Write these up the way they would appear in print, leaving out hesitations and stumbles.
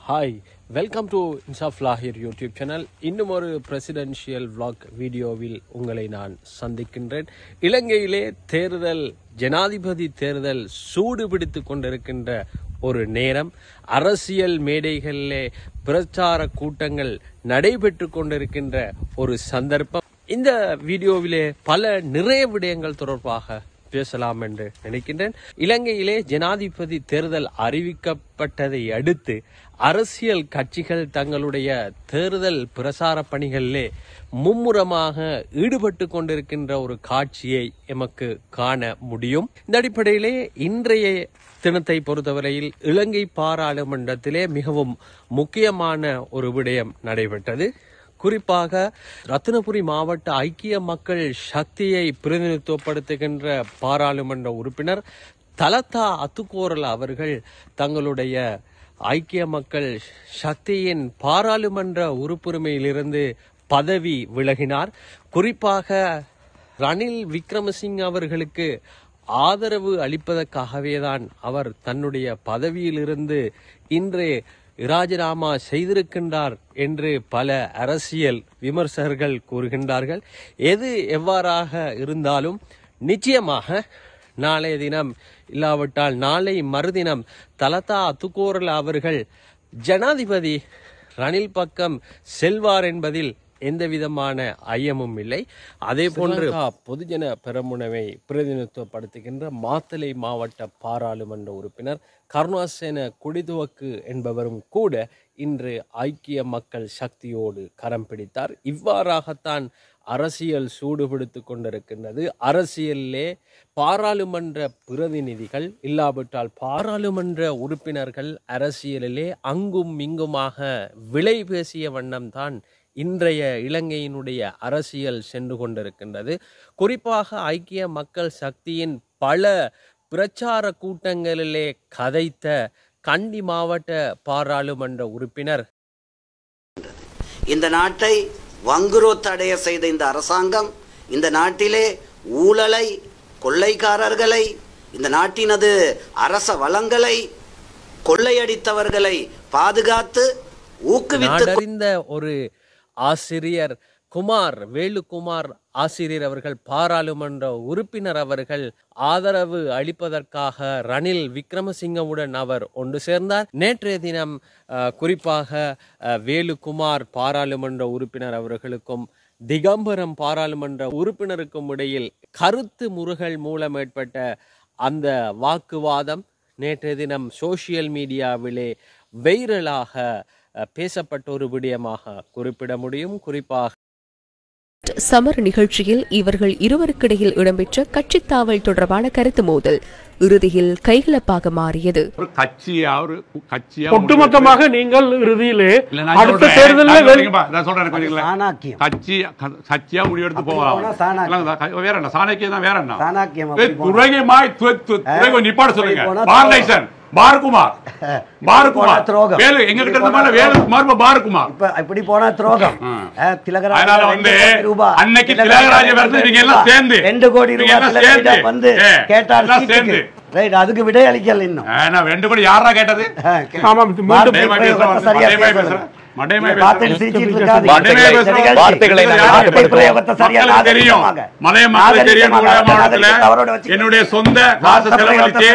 Hi welcome to Insaf Lahir YouTube channel. இன்னும் ஒரு presidential vlog வீடியோவில் உங்களை நான் சந்திக்கின்றேன். இலங்கையிலே தேர்தல், ஜனாதிபதி தேர்தல் சூடு பிடித்து கொண்டிருக்கின்ற ஒரு நேரம், அரசியல் மேடைகளிலே பிரச்சார கூட்டங்கள் நடைபெற்று கொண்டிருக்கின்ற ஒரு சந்தர்ப்பம். இந்த வீடியோவிலே நிறைய விடயங்கள் தொடர்பாக பேசலாம் என்று நினைக்கின்றேன். இலங்கையிலே ஜனாதிபதி தேர்தல் அறிவிக்கப்பட்டதை அடுத்து அரசியல் கட்சிகள் தங்களுடைய தேர்தல் பிரசார பணிகளிலே மும்முரமாக ஈடுபட்டு கொண்டிருக்கின்ற ஒரு காட்சியை எமக்கு காண முடியும். இந்த அடிப்படையிலே இன்றைய தினத்தை பொறுத்தவரையில் இலங்கை பாராளுமன்றத்திலே மிகவும் முக்கியமான ஒரு விடயம் நடைபெற்றது. குறிப்பாக ரத்தினபுரி மாவட்ட ஐக்கிய மக்கள் சக்தியை பிரதிநிதித்துவப்படுத்துகின்ற பாராளுமன்ற உறுப்பினர் தலதா அத்துக்கோரல் அவர்கள் தங்களுடைய ஐக்கிய மக்கள் சக்தியின் பாராளுமன்ற உறுப்புரிமையிலிருந்து பதவி விலகினார். குறிப்பாக ரணில் விக்ரமசிங்க அவர்களுக்கு ஆதரவு அளிப்பதற்காகவேதான் அவர் தன்னுடைய பதவியிலிருந்து இன்று ராஜினாமா செய்திருக்கின்றார் என்று பல அரசியல் விமர்சகர்கள் கூறுகின்றார்கள். எது எவ்வாறாக இருந்தாலும் நிச்சயமாக நாளைய தினம் இல்லாவிட்டால் நாளை மறுதினம் தலதா அத்துக்கோரல் அவர்கள் ஜனாதிபதி ரணில் பக்கம் செல்வார் என்பதில் எந்த விதமான ஐயமும் இல்லை. அதே போன்று பொதுஜன பெரமுனவை பிரதிநிதித்துவப்படுத்துகின்ற மாத்தளை மாவட்ட பாராளுமன்ற உறுப்பினர் கருணாசேன குடிதுவக்கு என்பவரும் கூட இன்று ஐக்கிய மக்கள் சக்தியோடு கரம் பிடித்தார். இவ்வாறாகத்தான் அரசியல் சூடுபிடித்து கொண்டிருக்கின்றது. அரசியலிலே பாராளுமன்ற பிரதிநிதிகள் இல்லாவிட்டால் பாராளுமன்ற உறுப்பினர்கள் அரசியலிலே அங்கும் இங்குமாக விலை பேசிய வண்ணம்தான் இன்றைய இலங்கையினுடைய அரசியல் சென்று கொண்டிருக்கின்றது. குறிப்பாக ஐக்கிய மக்கள் சக்தியின் பல பிரச்சார கூட்டங்களிலே கதைத்த கண்டி மாவட்ட பாராளுமன்ற உறுப்பினர், இந்த நாட்டை வங்குரோத்தடைய செய்த இந்த அரசாங்கம் இந்த நாட்டிலே ஊழலை, கொள்ளைக்காரர்களை, இந்த நாட்டினது அரச வளங்களை கொள்ளையடித்தவர்களை பாதுகாத்து ஊக்குவித்து ஒரு ஆசிரியர் வேலுக்குமார் ஆசிரியர் அவர்கள் பாராளுமன்ற உறுப்பினர் அவர்கள் ஆதரவு அளிப்பதற்காக ரணில் விக்ரமசிங்கவுடன் அவர் ஒன்று சேர்ந்தார். நேற்றைய தினம் குறிப்பாக வேலுக்குமார் பாராளுமன்ற உறுப்பினர் அவர்களுக்கும் திகம்பரம் பாராளுமன்ற உறுப்பினருக்கும் இடையில் கருத்து முறுகல் மூலம் ஏற்பட்ட அந்த வாக்குவாதம் நேற்றைய தினம் சோசியல் மீடியாவிலே வைரலாக பேசப்பட்ட ஒரு விடயமாக குறிப்பிட முடியும். குறிப்பாக சமர் நிகழ்ச்சியில் இவர்கள் இருவருக்கிடையில் இடம்பெற்ற கட்சி தாவல் தொடர்பான கருத்து மோதல் இறுதியில் கைகலப்பாக மாறியது. ஒட்டுமொத்தமாக நீங்கள் இறுதியிலே அடுத்த தேர்தலில் கட்சியா முடிவெடுத்து போகலாம். நிப்பாட சொல்லுங்க. பாரகுமார் வேலு எங்க கிட்ட இருந்த வேலுக்குமார் பாரகுமார் இப்படி போனா துரோகம். அதனால வந்து அன்னைக்கு திலகராஜ வரது நீங்க எல்லாம் சேர்ந்து 2 கோடி ரூபாய் வந்து கேட்டார் சேர்ந்து அதுக்கு விடை அளிக்கல. இன்னும் 2 கோடி யாரா கேட்டது? என்னுடைய சொந்த காசு செலவழித்து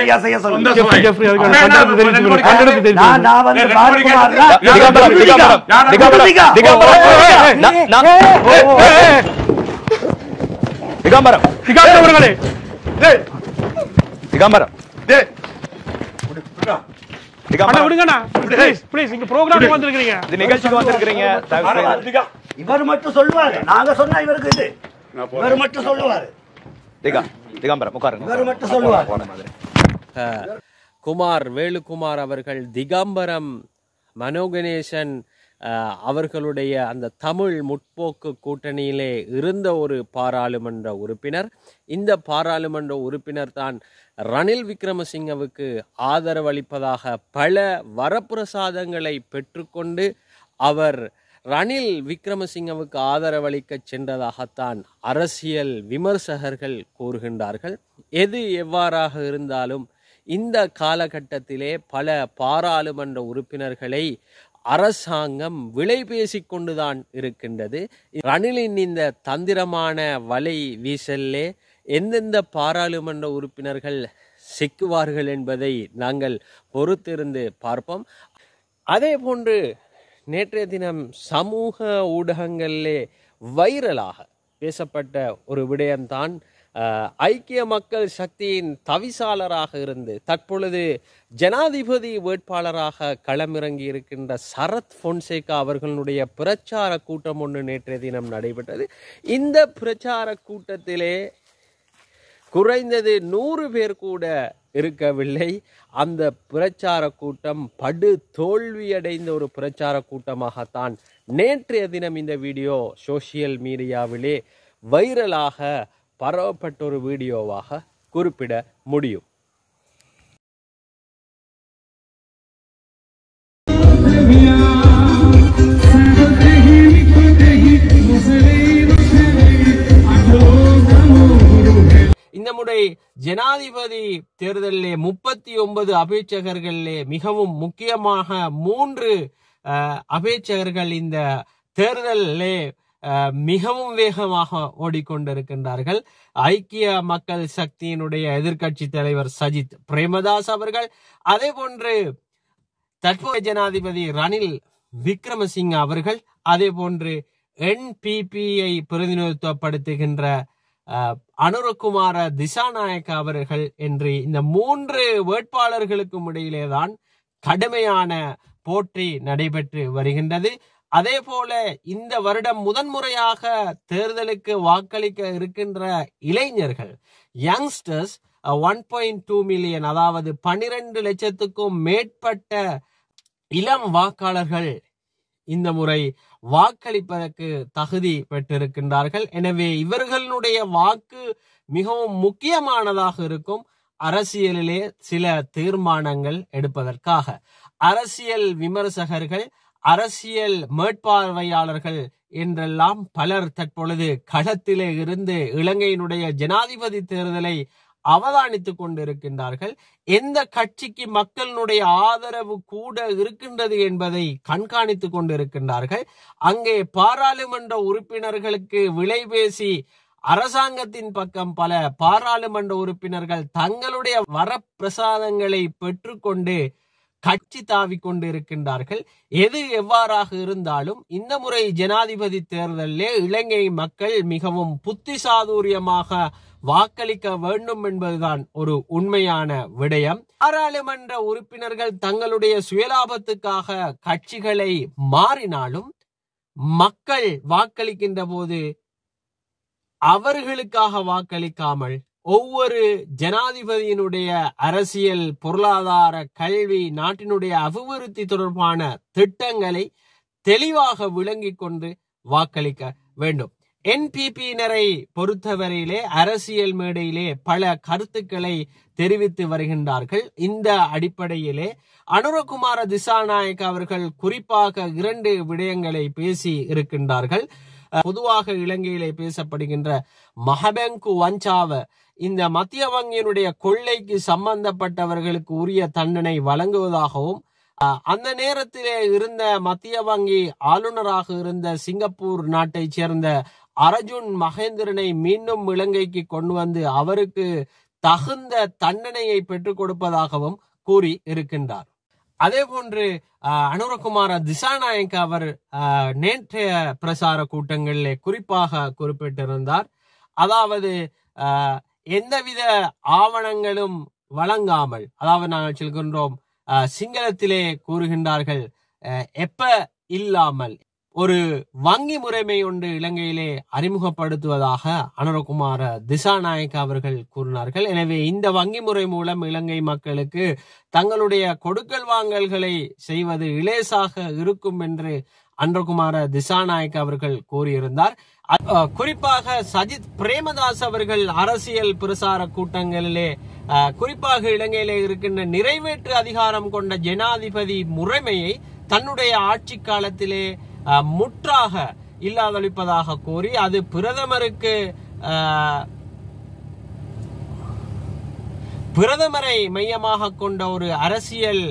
இவர் மட்டும் சொல்லுவாரு, நாங்க சொன்னா இவருக்கு இது இவர் மட்டும் சொல்லுவாரு. வேலுக்குமார் அவர்கள் திகம்பரம் மனோகணேசன் அவர்களுடைய அந்த தமிழ் முற்போக்கு கூட்டணியிலே இருந்த ஒரு பாராளுமன்ற உறுப்பினர். இந்த பாராளுமன்ற உறுப்பினர் தான் ரணில் விக்ரமசிங்கவுக்கு ஆதரவு அளிப்பதாக பல வரப்பிரசாதங்களை பெற்றுக்கொண்டு அவர் ரணில் விக்ரமசிங்கவுக்கு ஆதரவளிக்க சென்றதாகத்தான் அரசியல் விமர்சகர்கள் கூறுகின்றார்கள். எது எவ்வாறாக இருந்தாலும் இந்த காலகட்டத்திலே பல பாராளுமன்ற உறுப்பினர்களை அரசாங்கம் விலை பேசிக் கொண்டுதான் இருக்கின்றது. ரணிலின் இந்த தந்திரமான வலை வீசல்லே எந்தெந்த பாராளுமன்ற உறுப்பினர்கள் சிக்குவார்கள் என்பதை நாங்கள் பொறுத்திருந்து பார்ப்போம். அதே போன்று நேற்றைய தினம் சமூக ஊடகங்களிலே வைரலாக பேசப்பட்ட ஒரு விடயம்தான் ஐக்கிய மக்கள் சக்தியின் தவிசாளராக இருந்து தற்பொழுது ஜனாதிபதி வேட்பாளராக களமிறங்கி இருக்கின்ற சரத் பொன்சேகா அவர்களுடைய பிரச்சார கூட்டம் ஒன்று நேற்றைய தினம் நடைபெற்றது. இந்த பிரச்சார கூட்டத்திலே குறைந்தது 100 பேர் கூட இருக்கவில்லை. அந்த பிரச்சார கூட்டம் படு தோல்வியடைந்த ஒரு பிரச்சார கூட்டமாகத்தான் நேற்றைய தினம் இந்த வீடியோ சோசியல் மீடியாவிலே வைரலாக பரவப்பட்ட ஒரு வீடியோவாக குறிப்பிட முடியும். இந்த முறை ஜனாதிபதி தேர்தலிலே 39 அபேட்சகர்களிலே மிகவும் முக்கியமாக 3 அபேட்சகர்கள் இந்த தேர்தலிலே மிகவும் வேகமாக ஓடிக்கொண்டிருக்கின்றார்கள். ஐக்கிய மக்கள் சக்தியினுடைய எதிர்கட்சி தலைவர் சஜித் பிரேமதாஸ் அவர்கள், அதே போன்று தற்போதைய ஜனாதிபதி ரணில் விக்ரமசிங்க அவர்கள், அதே போன்று NPPயை பிரதிநிதித்துவப்படுத்துகின்ற அனுரகுமார திசாநாயக்க அவர்கள் என்று இந்த 3 வேட்பாளர்களுக்கும் இடையிலேதான் கடுமையான போட்டி நடைபெற்று வருகின்றது. அதே போல இந்த வருடம் முதன்முறையாக தேர்தலுக்கு வாக்களிக்க இருக்கின்ற இளைஞர்கள், யங்ஸ்டர்ஸ் 1.2 மில்லியன், அதாவது 12 லட்சத்துக்கும் மேற்பட்ட இளம் வாக்காளர்கள் இந்த முறை வாக்களிப்பதற்கு தகுதி பெற்றிருக்கின்றார்கள். எனவே இவர்களுடைய வாக்கு மிகவும் முக்கியமானதாக இருக்கும் அரசியலிலே சில தீர்மானங்கள் எடுப்பதற்காக. அரசியல் விமர்சகர்கள், அரசியல் மேற்பார்வையாளர்கள் என்றெல்லாம் பலர் தற்பொழுது களத்திலே இருந்து இலங்கையினுடைய ஜனாதிபதி தேர்தலை அவதானித்துக் கொண்டிருக்கின்றார்கள். எந்த கட்சிக்கு மக்களுடைய ஆதரவு கூட இருக்கின்றது என்பதை கண்காணித்துக் கொண்டிருக்கின்றார்கள். அங்கே பாராளுமன்ற உறுப்பினர்களுக்கு விலை பேசி அரசாங்கத்தின் பக்கம் பல பாராளுமன்ற உறுப்பினர்கள் தங்களுடைய வரப்பிரசாதங்களை பெற்றுக்கொண்டு கட்சி தாவி கொண்டிருக்கின்றார்கள். எது எவ்வாறாக இருந்தாலும் இந்த முறை ஜனாதிபதி தேர்தலிலே இலங்கை மக்கள் மிகவும் புத்திசாதுரியமாக வாக்களிக்க வேண்டும் என்பதுதான் ஒரு உண்மையான விடயம். பாராளுமன்ற உறுப்பினர்கள் தங்களுடைய சுயலாபத்துக்காக கட்சிகளை மாறினாலும் மக்கள் வாக்களிக்கின்ற போது அவர்களுக்காக வாக்களிக்காமல் ஒவ்வொரு ஜனாதிபதியினுடைய அரசியல், பொருளாதார, கல்வி, நாட்டினுடைய அபிவிருத்தி தொடர்பான திட்டங்களை தெளிவாக விளங்கிக் கொண்டு வாக்களிக்க வேண்டும். NPPயினரை பொறுத்தவரையிலே அரசியல் மேடையிலே பல கருத்துக்களை தெரிவித்து வருகின்றார்கள். இந்த அடிப்படையிலே அனுரகுமார திசாநாயக்க அவர்கள் குறிப்பாக 2 விடயங்களை பேசி இருக்கின்றார்கள். பொதுவாக இலங்கையிலே பேசப்படுகின்ற மஹபெங்கு வஞ்சாவ, இந்த மத்திய வங்கியினுடைய கொள்ளைக்கு சம்பந்தப்பட்டவர்களுக்கு உரிய தண்டனை வழங்குவதாகவும், அந்த நேரத்திலே இருந்த மத்திய வங்கி ஆளுநராக இருந்த சிங்கப்பூர் நாட்டை சேர்ந்த அர்ஜுன் மகேந்திரனை மீண்டும் இலங்கைக்கு கொண்டு வந்து அவருக்கு தகுந்த தண்டனையை பெற்றுக் கொடுப்பதாகவும் கூறி இருக்கின்றார். அதே போன்று அனுரகுமார திசாநாயக்க அவர் நேற்றைய பிரசார கூட்டங்களிலே குறிப்பாக குறிப்பிட்டிருந்தார். அதாவது எந்தவித ஆவணங்களும் வழங்காமல், அதாவது நாங்கள் சொல்கின்றோம் சிங்களத்திலே கூறுகின்றார்கள் எப்ப இல்லாமல் ஒரு வங்கி முறைமை ஒன்று இலங்கையிலே அறிமுகப்படுத்துவதாக அனுரகுமார திசாநாயக்க அவர்கள் கூறினார்கள். எனவே இந்த வங்கி முறை மூலம் இலங்கை மக்களுக்கு தங்களுடைய கொடுக்கல் வாங்கல்களை செய்வது இலேசாக இருக்கும் என்று அனுரகுமார திசாநாயக்க அவர்கள் கூறியிருந்தார். குறிப்பாக சஜித் பிரேமதாஸ் அவர்கள் அரசியல் பிரசார கூட்டங்களிலே குறிப்பாக இலங்கையிலே இருக்கின்ற நிறைவேற்று அதிகாரம் கொண்ட ஜனாதிபதி முறைமையை தன்னுடைய ஆட்சி காலத்திலே முற்றாக இல்லாதொழிப்பதாக கூறி அது பிரதமரை மையமாக கொண்ட ஒரு அரசியல்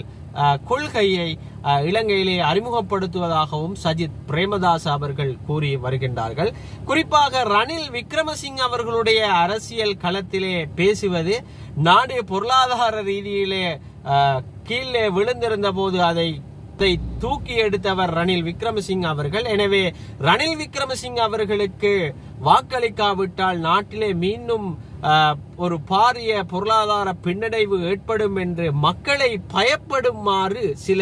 கொள்கையை இலங்கையிலே அறிமுகப்படுத்துவதாகவும் சஜித் பிரேமதாஸ் அவர்கள் கூறி வருகின்றார்கள். குறிப்பாக ரணில் விக்ரமசிங்க அவர்களுடைய அரசியல் களத்திலே பேசுவது நாடு பொருளாதார ரீதியிலே கீழே விழுந்திருந்த போது அதை தூக்கி எடுத்தவர் ரணில் விக்ரமசிங்க அவர்கள். எனவே ரணில் விக்ரமசிங்க அவர்களுக்கு வாக்களிக்காவிட்டால் நாட்டிலே மீண்டும் ஒரு பாரிய பொருளாதார பின்னடைவு ஏற்படும் என்று மக்களை பயப்படுமாறு சில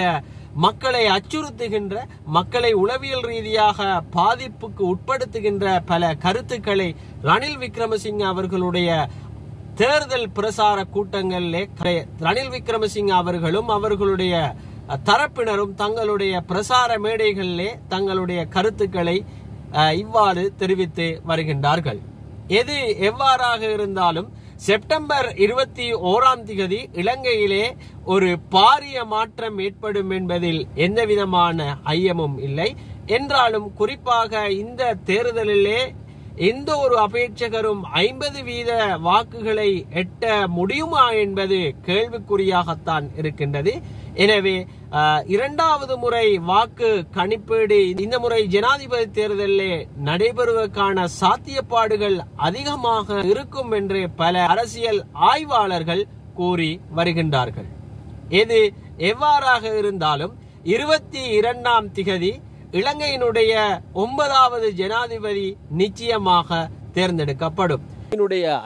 மக்களை அச்சுறுத்துகின்ற, மக்களை உளவியல் ரீதியாக பாதிப்புக்கு உட்படுத்துகின்ற பல கருத்துக்களை ரணில் விக்ரமசிங்க அவர்களுடைய தேர்தல் பிரசார கூட்டங்களிலே ரணில் விக்ரமசிங்க அவர்களும் அவர்களுடைய தரப்பினரும் தங்களுடைய பிரசார மேடைகளிலே தங்களுடைய கருத்துக்களை இவ்வாறு தெரிவித்து வருகின்றார்கள். எது எவ்வாறாக இருந்தாலும் செப்டம்பர் 21 இலங்கையிலே ஒரு பாரிய மாற்றம் ஏற்படும் என்பதில் எந்தவிதமான ஐயமும் இல்லை. என்றாலும் குறிப்பாக இந்த தேர்தலிலே எந்த ஒரு அபேட்சகரும் 50% வாக்குகளை எட்ட முடியுமா என்பது கேள்விக்குறியாகத்தான் இருக்கின்றது. எனவே இரண்டாவது முறை வாக்கு கணிப்பீடு இந்த முறை ஜனாதிபதி தேர்தலிலே நடைபெறுவதற்கான சாத்தியப்பாடுகள் அதிகமாக இருக்கும் என்று பல அரசியல் ஆய்வாளர்கள் கூறி வருகின்றார்கள். எது எவ்வாறாக இருந்தாலும் 22 இலங்கையினுடைய 9வது ஜனாதிபதி நிச்சயமாக தேர்ந்தெடுக்கப்படும்.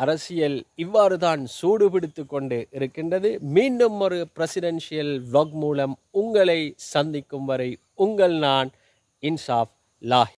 அரசியல் இவ்வாறுதான் சூடுபிடித்துக் கொண்டு இருக்கின்றது. மீண்டும் ஒரு பிரசிடென்ஷியல் vlog மூலம் உங்களை சந்திக்கும் வரை உங்கள் நான் இன்சாப் லாஹி.